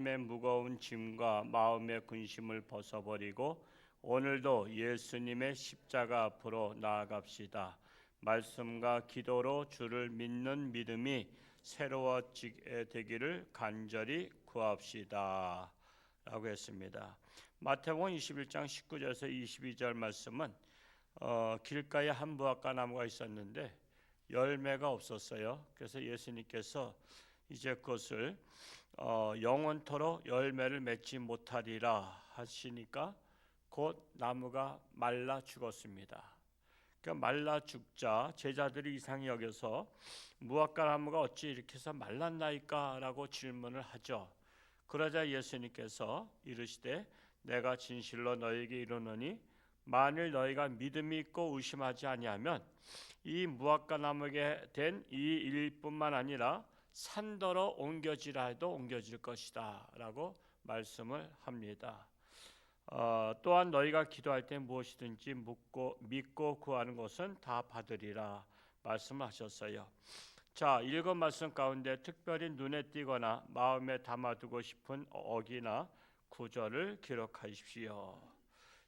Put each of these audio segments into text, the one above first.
삶의 무거운 짐과 마음의 근심을 벗어버리고 오늘도 예수님의 십자가 앞으로 나아갑시다. 말씀과 기도로 주를 믿는 믿음이 새로워지게 되기를 간절히 구합시다. 라고 했습니다. 마태복음 21장 19절에서 22절 말씀은 길가에 한 무화과 나무가 있었는데 열매가 없었어요. 그래서 예수님께서 이제 그것을 영원토록 열매를 맺지 못하리라 하시니까 곧 나무가 말라 죽었습니다. 그러니까 말라 죽자 제자들이 이상히 여겨서 무화과 나무가 어찌 이렇게 해서 말랐나이까라고 질문을 하죠. 그러자 예수님께서 이르시되 내가 진실로 너희에게 이르노니 만일 너희가 믿음이 있고 의심하지 아니하면 이 무화과 나무에 된 이 일뿐만 아니라 산더러 옮겨지라 해도 옮겨질 것이다 라고 말씀을 합니다. 또한 너희가 기도할 때 무엇이든지 믿고 구하는 것은 다 받으리라 말씀하셨어요. 자, 읽은 말씀 가운데 특별히 눈에 띄거나 마음에 담아두고 싶은 어기나 구절을 기록하십시오.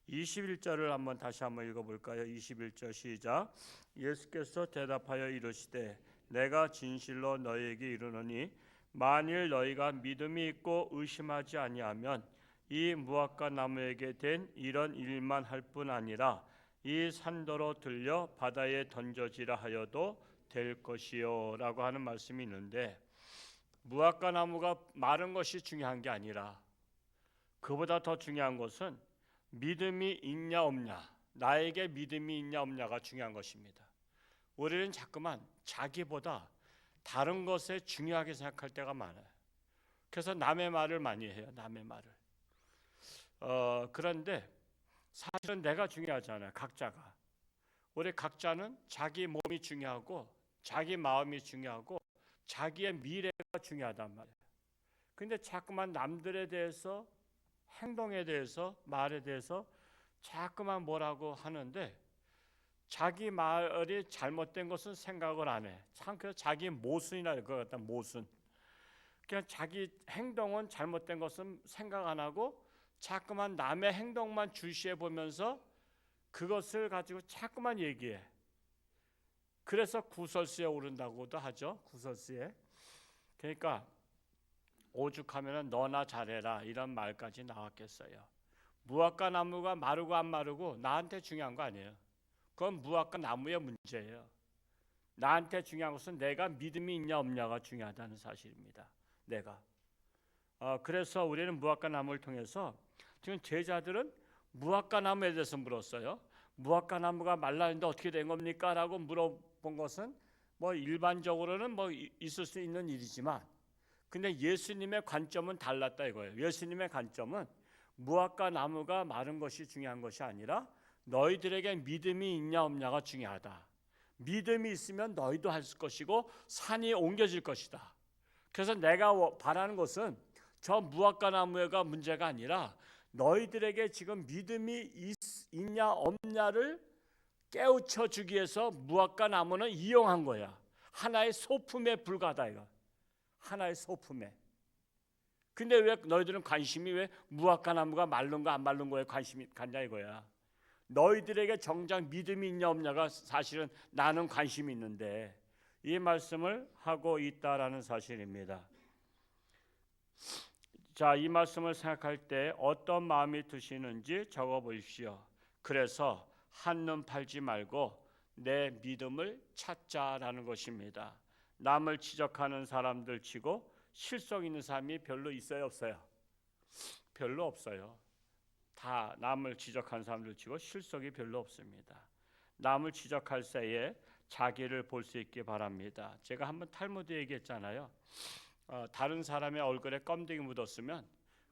21절을 다시 한번 읽어볼까요? 21절 시작. 예수께서 대답하여 이르시되 내가 진실로 너희에게 이르노니 만일 너희가 믿음이 있고 의심하지 아니하면 이 무화과 나무에게 된 이런 일만 할 뿐 아니라 이 산더러 들려 바다에 던져지라 하여도 될 것이요 라고 하는 말씀이 있는데, 무화과 나무가 마른 것이 중요한 게 아니라 그보다 더 중요한 것은 믿음이 있냐 없냐, 나에게 믿음이 있냐 없냐가 중요한 것입니다. 우리는 자꾸만 자기보다 다른 것에 중요하게 생각할 때가 많아요. 그래서 남의 말을 많이 해요. 남의 말을. 그런데 사실은 내가 중요하잖아요. 각자가. 우리 각자는 자기 몸이 중요하고 자기 마음이 중요하고 자기의 미래가 중요하단 말이에요. 근데 자꾸만 남들에 대해서, 행동에 대해서, 말에 대해서 자꾸만 뭐라고 하는데 자기 말이 잘못된 것은 생각을 안 해. 참 그래서 자기 모순이나 것 같다. 모순. 그냥 자기 행동은 잘못된 것은 생각 안 하고 자꾸만 남의 행동만 주시해 보면서 그것을 가지고 자꾸만 얘기해. 그래서 구설수에 오른다고도 하죠. 구설수에. 그러니까 오죽하면 너나 잘해라 이런 말까지 나왔겠어요. 무화과 나무가 마르고 안 마르고 나한테 중요한 거 아니에요. 그건 무화과 나무의 문제예요. 나한테 중요한 것은 내가 믿음이 있냐 없냐가 중요하다는 사실입니다. 내가. 그래서 우리는 무화과 나무를 통해서 지금 제자들은 무화과 나무에 대해서 물었어요. 무화과 나무가 말랐는데 어떻게 된 겁니까? 라고 물어본 것은 뭐 일반적으로는 뭐 있을 수 있는 일이지만, 근데 예수님의 관점은 달랐다 이거예요. 예수님의 관점은 무화과 나무가 마른 것이 중요한 것이 아니라 너희들에게 믿음이 있냐 없냐가 중요하다. 믿음이 있으면 너희도 할 것이고 산이 옮겨질 것이다. 그래서 내가 바라는 것은 저 무화과 나무가 문제가 아니라 너희들에게 지금 믿음이 있냐 없냐를 깨우쳐 주기 위해서 무화과 나무는 이용한 거야. 하나의 소품에 불과하다 이거. 하나의 소품에. 근데 왜 너희들은 관심이 왜 무화과 나무가 마른 거 안 마른 거에 관심이 갔냐 이거야. 너희들에게 정작 믿음이 있냐 없냐가 사실은 나는 관심이 있는데 이 말씀을 하고 있다라는 사실입니다. 자, 이 말씀을 생각할 때 어떤 마음이 드시는지 적어 보십시오. 그래서 한눈 팔지 말고 내 믿음을 찾자라는 것입니다. 남을 지적하는 사람들 치고 실속 있는 사람이 별로 있어요 없어요? 별로 없어요. 다 남을 지적하는 사람들 치고 실속이 별로 없습니다. 남을 지적할 새에 자기를 볼 수 있기 바랍니다. 제가 한번 탈무드 얘기했잖아요. 다른 사람의 얼굴에 껌데기 묻었으면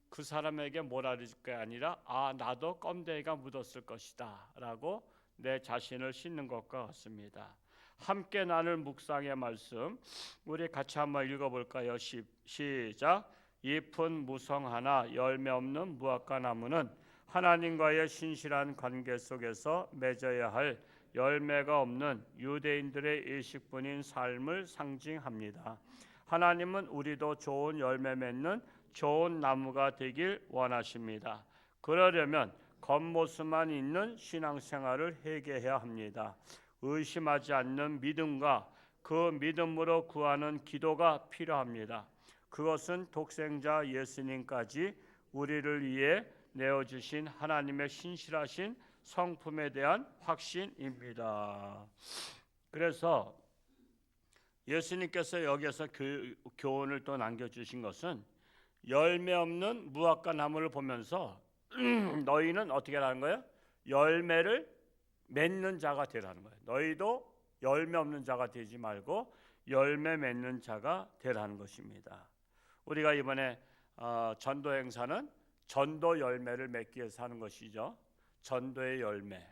그 사람에게 뭐라 그럴 게 아니라 나도 껌데기가 묻었을 것이다 라고 내 자신을 씻는 것과 같습니다. 함께 나눌 묵상의 말씀 우리 같이 한번 읽어볼까요? 시작. 잎은 무성하나 열매 없는 무화과 나무는 하나님과의 신실한 관계 속에서 맺어야 할 열매가 없는 유대인들의 일식뿐인 삶을 상징합니다. 하나님은 우리도 좋은 열매 맺는 좋은 나무가 되길 원하십니다. 그러려면 겉모습만 있는 신앙생활을 회개해야 합니다. 의심하지 않는 믿음과 그 믿음으로 구하는 기도가 필요합니다. 그것은 독생자 예수님까지 우리를 위해 내어주신 하나님의 신실하신 성품에 대한 확신입니다. 그래서 예수님께서 여기에서 교훈을 또 남겨주신 것은 열매 없는 무화과 나무를 보면서 너희는 어떻게 하는 거예요? 열매를 맺는 자가 되라는 거예요. 너희도 열매 없는 자가 되지 말고 열매 맺는 자가 되라는 것입니다. 우리가 이번에 전도 행사는 전도 열매를 맺기 위해서 하는 것이죠. 전도의 열매.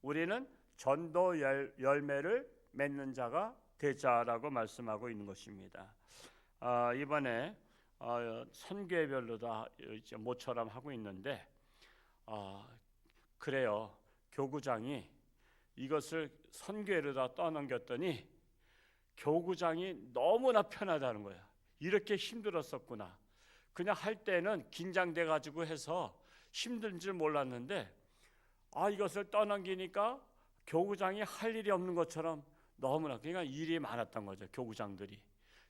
우리는 전도 열매를 맺는 자가 되자라고 말씀하고 있는 것입니다. 이번에 선교회별로 다 모처럼 하고 있는데 그래요. 교구장이 이것을 선교회로 다 떠넘겼더니 교구장이 너무나 편하다는 거야. 이렇게 힘들었었구나. 그냥 할 때는 긴장돼 가지고 해서 힘든 줄 몰랐는데 이것을 떠넘기니까 교구장이 할 일이 없는 것처럼 너무나 그러니까 일이 많았던 거죠. 교구장들이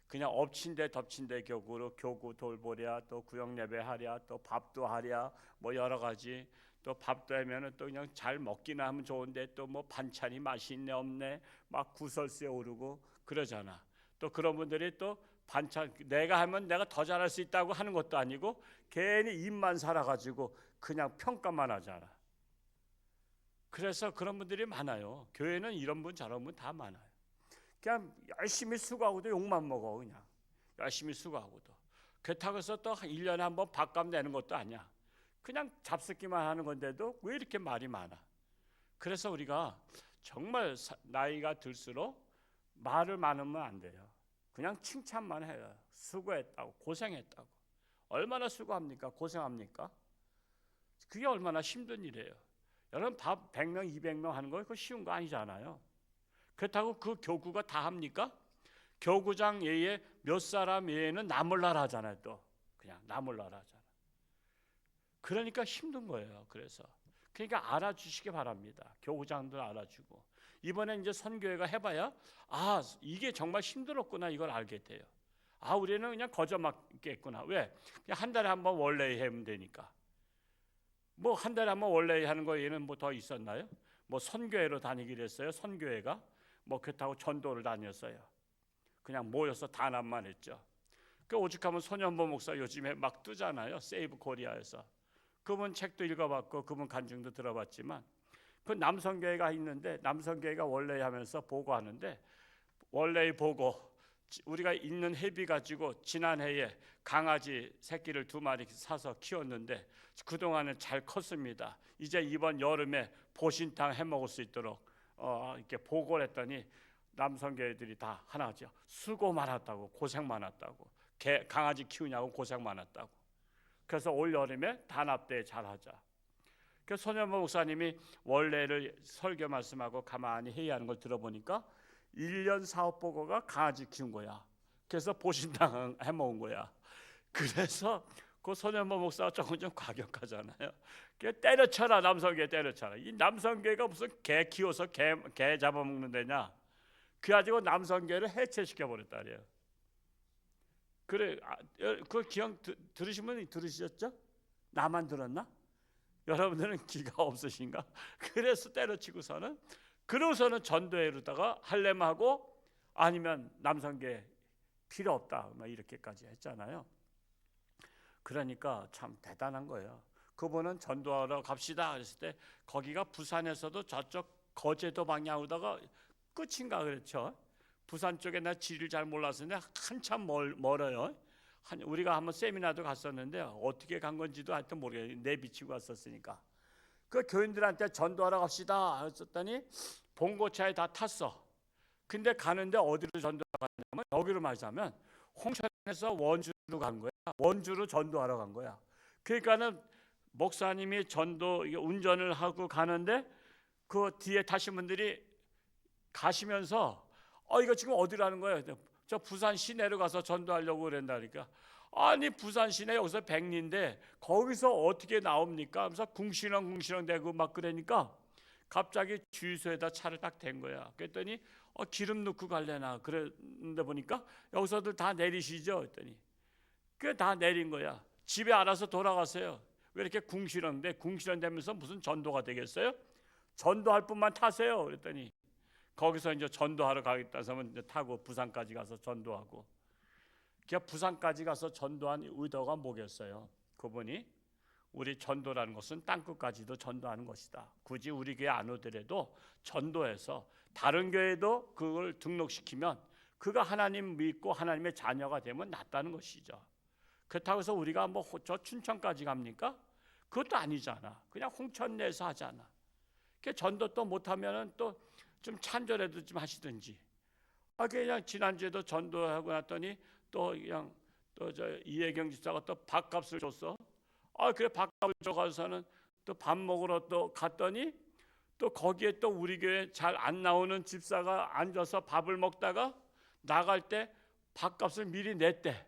그냥 엎친 데 덮친 데 교구로 교구 돌보랴 또 구역 예배 하랴 또 밥도 하랴 뭐 여러 가지 또 밥도 하면은 또 그냥 잘 먹기나 하면 좋은데 또 뭐 반찬이 맛이 있네 없네 막 구설수에 오르고 그러잖아. 또 그런 분들이 또 반찬 내가 하면 내가 더 잘할 수 있다고 하는 것도 아니고 괜히 입만 살아가지고 그냥 평가만 하잖아. 그래서 그런 분들이 많아요. 교회는 이런 분 저런 분 다 많아요. 그냥 열심히 수고하고도 욕만 먹어. 그냥 열심히 수고하고도 그렇다고 해서 또 1년에 한 번 밥값 내는 것도 아니야. 그냥 잡숫기만 하는 건데도 왜 이렇게 말이 많아. 그래서 우리가 정말 나이가 들수록 말을 많으면 안 돼요. 그냥 칭찬만 해요. 수고했다고 고생했다고. 얼마나 수고합니까? 고생합니까? 그게 얼마나 힘든 일이에요. 여러분 밥 100명 200명 하는 거 그거 쉬운 거 아니잖아요. 그렇다고 그 교구가 다 합니까? 교구장 외에 몇 사람 외에는 나몰라라 하잖아요. 또 그냥 나몰라라 하잖아요. 그러니까 힘든 거예요. 그러니까 알아주시기 바랍니다. 교구장들 알아주고 이번에 이제 선교회가 해봐야 이게 정말 힘들었구나 이걸 알게 돼요. 우리는 그냥 거저 맞겠구나. 왜? 그냥 한 달에 한 번 원래 하면 되니까. 뭐 한 달에 한 번 원래 하는 거 얘는 뭐 더 있었나요? 뭐 선교회로 다니기로 했어요. 선교회가 뭐 그렇다고 전도를 다녔어요. 그냥 모여서 단합만 했죠. 그 오죽하면 손현보 목사 요즘에 막 뜨잖아요. 세이브 코리아에서. 그분 책도 읽어봤고 그분 간증도 들어봤지만 그 남성교회가 있는데 남성교회가 원래 하면서 보고하는데 원래 보고 우리가 있는 회비 가지고 지난해에 강아지 새끼를 2마리 사서 키웠는데 그동안은 잘 컸습니다. 이제 이번 여름에 보신탕 해먹을 수 있도록 이렇게 보고를 했더니 남성교회들이 다 하나죠. 수고 많았다고 고생 많았다고 강아지 키우냐고 고생 많았다고. 그래서 올 여름에 단합대회 잘하자. 그 손현보 목사님이 원래를 설교 말씀하고 가만히 회의하는 걸 들어보니까 1년 사업 보고가 강아지 키운 거야. 그래서 보신당 해먹은 거야. 그래서 그 손현보 목사가 조금 좀 과격하잖아요. 때려쳐라 남성교회 때려쳐라. 이 남성교회가 무슨 개 키워서 개 잡아먹는 데냐. 그래가지고 남성교회를 해체시켜 버렸다 그래요. 그래, 그 기억 들으신 분 들으셨죠? 나만 들었나? 여러분들은 기가 없으신가? 그래서 때려치고서는 그러고서는 전도회로다가 할래면 하고 아니면 남성계 필요 없다 막 이렇게까지 했잖아요. 그러니까 참 대단한 거예요. 그분은 전도하러 갑시다 그랬을 때 거기가 부산에서도 저쪽 거제도 방향으로다가 끝인가 그렇죠. 부산 쪽에 나 지리를 잘 몰랐는데 한참 멀어요. 우리가 한번 세미나도 갔었는데 어떻게 간 건지도 하여튼 모르겠어요. 내비치고 갔었으니까. 그 교인들한테 전도하러 갑시다 했었더니 봉고차에 다 탔어. 근데 가는데 어디로 전도하러 가냐면 여기로 말하자면 홍천에서 원주로 간 거야. 원주로 전도하러 간 거야. 그러니까는 목사님이 전도 운전을 하고 가는데 그 뒤에 타신 분들이 가시면서 이거 지금 어디로 하는 거예요? 저 부산 시내로 가서 전도하려고 그런다니까. 아니 부산 시내 여기서 백리인데 거기서 어떻게 나옵니까? 하면서 궁시렁궁시렁 대고 막 그러니까 갑자기 주유소에다 차를 딱 댄 거야. 그랬더니 기름 넣고 갈래나 그랬는데 보니까 여기서들 다 내리시죠? 그랬더니 그 다 내린 거야. 집에 알아서 돌아가세요. 왜 이렇게 궁시렁 대면서 무슨 전도가 되겠어요? 전도할 뿐만 타세요. 그랬더니 거기서 이제 전도하러 가겠다 하면 이제 타고 부산까지 가서 전도하고. 그냥 부산까지 가서 전도한 의도가 뭐겠어요? 그분이 우리 전도라는 것은 땅끝까지도 전도하는 것이다. 굳이 우리 교회 안 오더라도 전도해서 다른 교회도 그걸 등록시키면 그가 하나님 믿고 하나님의 자녀가 되면 낫다는 것이죠. 그렇다고 해서 우리가 뭐 저 춘천까지 갑니까? 그것도 아니잖아. 그냥 홍천 내에서 하잖아. 전도 또 못하면은 또 좀 찬조라도 좀 하시든지. 그냥 지난주에도 전도하고 났더니 또 그냥 또 저 이혜경 집사가 또 밥값을 줬어. 그래 밥값을 줘가서는 또 밥 먹으러 또 갔더니 또 거기에 또 우리 교회 잘 안 나오는 집사가 앉아서 밥을 먹다가 나갈 때 밥값을 미리 냈대.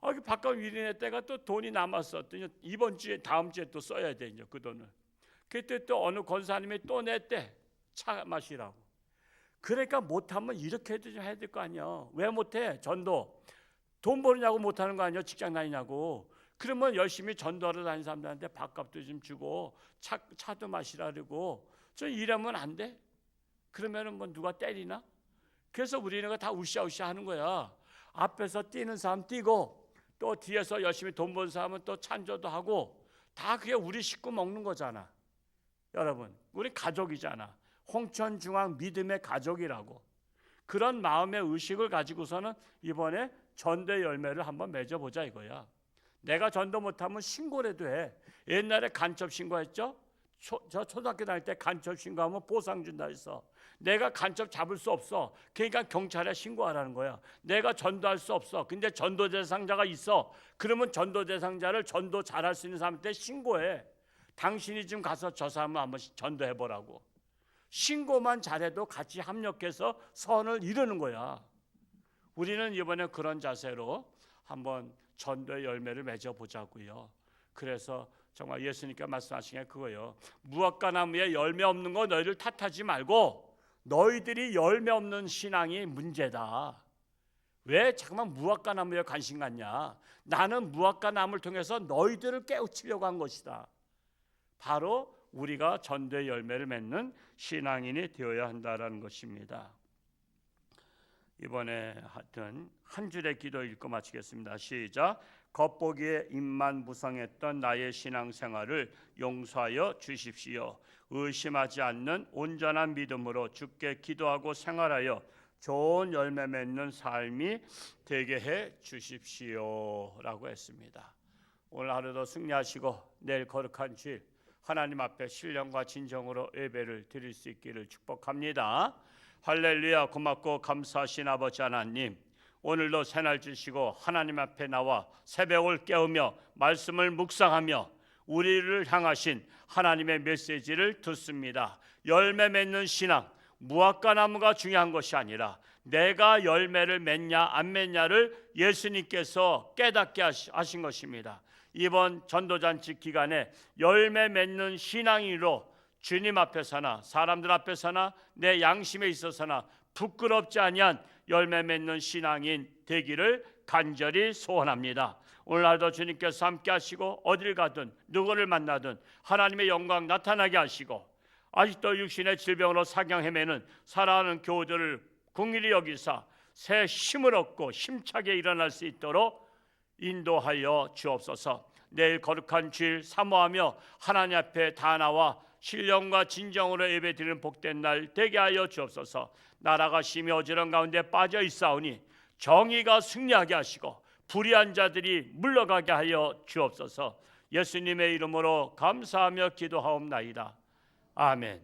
그 밥값 미리 냈다가 또 돈이 남았어. 또 이번 주에 다음 주에 또 써야 돼 이제 그 돈을. 그때 또 어느 권사님이 또 냈대. 차 마시라고. 그러니까 못하면 이렇게도 좀 해야 될 거 아니야. 왜 못해? 전도. 돈 버느냐고 못하는 거 아니야? 직장 다니냐고. 그러면 열심히 전도하러 다니는 사람들한테 밥값도 좀 주고 차도 마시라 그러고 저 이러면 안 돼? 그러면은 뭐 누가 때리나? 그래서 우리는 다 우쌰우쌰 하는 거야. 앞에서 뛰는 사람 뛰고 또 뒤에서 열심히 돈 버는 사람은 또 찬조도 하고 다 그게 우리 식구 먹는 거잖아. 여러분, 우리 가족이잖아. 홍천중앙 믿음의 가족이라고. 그런 마음의 의식을 가지고서는 이번에 전도의 열매를 한번 맺어보자 이거야. 내가 전도 못하면 신고라도 해. 옛날에 간첩 신고했죠? 저 초등학교 다닐 때 간첩 신고하면 보상 준다 해서 내가 간첩 잡을 수 없어. 그러니까 경찰에 신고하라는 거야. 내가 전도할 수 없어. 근데 전도 대상자가 있어. 그러면 전도 대상자를 전도 잘할 수 있는 사람한테 신고해. 당신이 좀 가서 저 사람을 한번 전도해보라고. 신고만 잘해도 같이 합력해서 선을 이루는 거야. 우리는 이번에 그런 자세로 한번 전도의 열매를 맺어보자고요. 그래서 정말 예수님께 말씀하신 게 그거예요. 무화과 나무에 열매 없는 거 너희를 탓하지 말고 너희들이 열매 없는 신앙이 문제다. 왜 잠깐만 무화과 나무에 관심 갖냐? 나는 무화과 나무를 통해서 너희들을 깨우치려고 한 것이다. 바로 우리가 전도의 열매를 맺는 신앙인이 되어야 한다라는 것입니다. 이번에 하여튼 한 줄의 기도 읽고 마치겠습니다. 시작. 겉보기에 입만 무성했던 나의 신앙생활을 용서하여 주십시오. 의심하지 않는 온전한 믿음으로 주께 기도하고 생활하여 좋은 열매 맺는 삶이 되게 해 주십시오 라고 했습니다. 오늘 하루도 승리하시고 내일 거룩한 주일 하나님 앞에 신령과 진정으로 예배를 드릴 수 있기를 축복합니다. 할렐루야. 고맙고 감사하신 아버지 하나님, 오늘도 새날 주시고 하나님 앞에 나와 새벽을 깨우며 말씀을 묵상하며 우리를 향하신 하나님의 메시지를 듣습니다. 열매 맺는 신앙, 무화과 나무가 중요한 것이 아니라 내가 열매를 맺냐 안 맺냐를 예수님께서 깨닫게 하신 것입니다. 이번 전도잔치 기간에 열매 맺는 신앙인으로 주님 앞에서나 사람들 앞에서나 내 양심에 있어서나 부끄럽지 아니한 열매 맺는 신앙인 되기를 간절히 소원합니다. 오늘날도 주님께서 함께 하시고 어딜 가든 누구를 만나든 하나님의 영광 나타나게 하시고 아직도 육신의 질병으로 사경 헤매는 사랑하는 교우들을 긍휼히 여기사 새 힘을 얻고 힘차게 일어날 수 있도록 인도하여 주옵소서. 내일 거룩한 주일 사모하며 하나님 앞에 다 나와 신령과 진정으로 예배드리는 복된 날 되게 하여 주옵소서. 나라가 심히 어지러운 가운데 빠져 있사오니 정의가 승리하게 하시고 불의한 자들이 물러가게 하여 주옵소서. 예수님의 이름으로 감사하며 기도하옵나이다. 아멘.